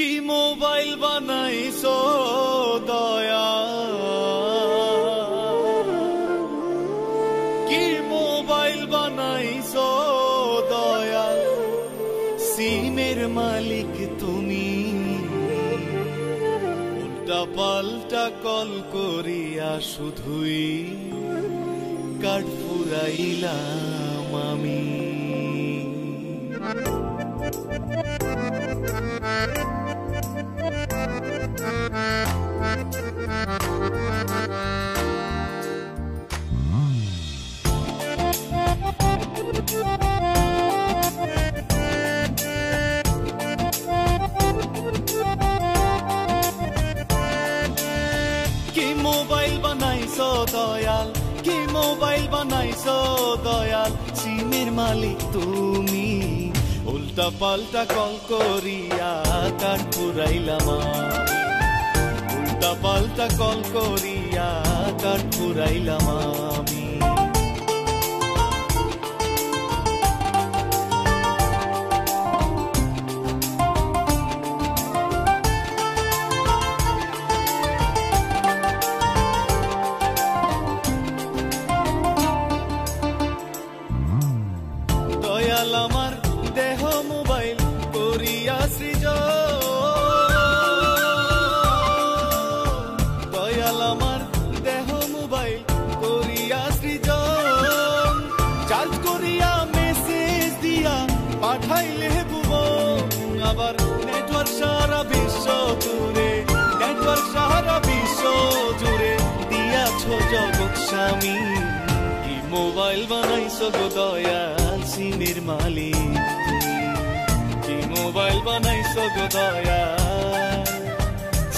কি মোবাইল বানাইছো দয়া, কি মোবাইল বানাইছো দয়া, সিমের মালিক তুমি, উল্টা পাল্টা কল করিয়া শুধুই কাঠ ফুরাইলাম আমি। কি মোবাইল বানাইছো দয়াল, কি মোবাইল বানাইছো দয়াল, সিমের মালিক তুমি, উল্টা পাল্টা কল করিয়া কাঠ ফুরাইলাম আমি, উল্টা পাল্টা কল করিয়া কাঠ ফুরাইলাম আমি। দয়াল আমার দেহ মোবাইল করিয়া সৃজন, দয়াল আমার দেহ মোবাইল করিয়া সৃজন, চার্জ করিয়া মেসেজ দিয়া পাঠাইলে ভুবন, আবার নেটওয়ার্ক সারা বিশ্ব জুড়ে, নেটওয়ার্ক সারা বিশ্ব জুড়ে দিয়াছো জগৎ স্বামী। কি মোবাইল বানাইছো গো দয়াল, সিমের মালিক তুমি, কি মোবাইল বানাইছো গো দয়াল,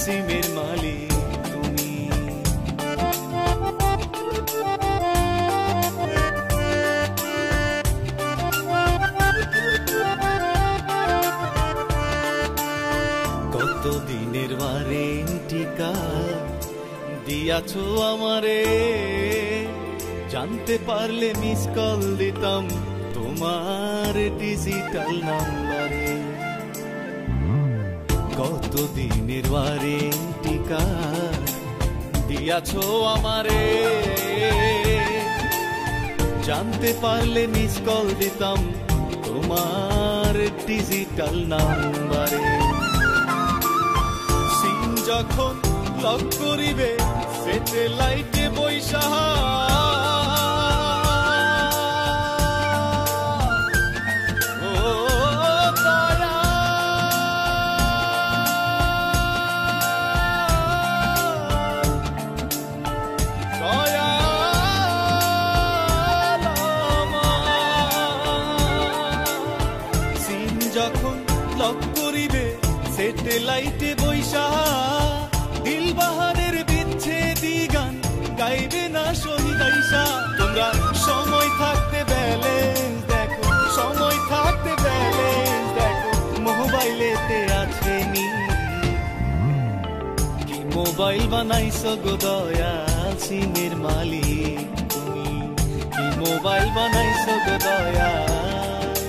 সিমের মালিক তুমি। কত দিনের ওয়ারেন্টি কার্ড দিয়াছো আমারে, জানতে পারলে মিস কল দিতাম তোমার ডিজিটাল নাম্বারে। কত দিনের ওয়ারেন্টি কার্ড দিয়াছো আমারে, জানতে পারলে মিস কল দিতাম তোমার ডিজিটাল নাম্বারে। সিম যখন লক করিবে স্যাটেলাইটে বৈশা, যখন লক করিবে স্যাটেলাইটে বৈশা, দিল বাহারের বিচ্ছেদি গান গাইবে না শহীদ আইসা। তোমরা সময় থাকতে ব্যালেন্স দেখো, সময় থাকতে ব্যালেন্স দেখো, মোবাইলেতে আছে নি। কি মোবাইল বানাইছো গো দয়াল, সিমের মালিক তুমি, কি মোবাইল বানাইছো গো দয়াল,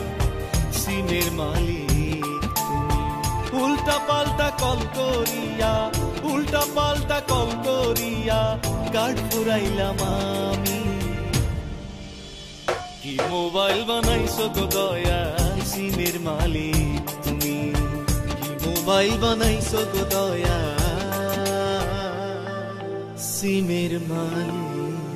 সিমের মালিক তুমি। উল্টা পাল্টা কল করিয়া, উল্টা পাল্টা কল করিয়া কাঠ ফুরাইলাম আমি। কি মোবাইল বানাইছো গো দয়াল, সিমের মালিক তুমি, কি মোবাইল বানাইছো গো দয়াল, সিমের মালিক।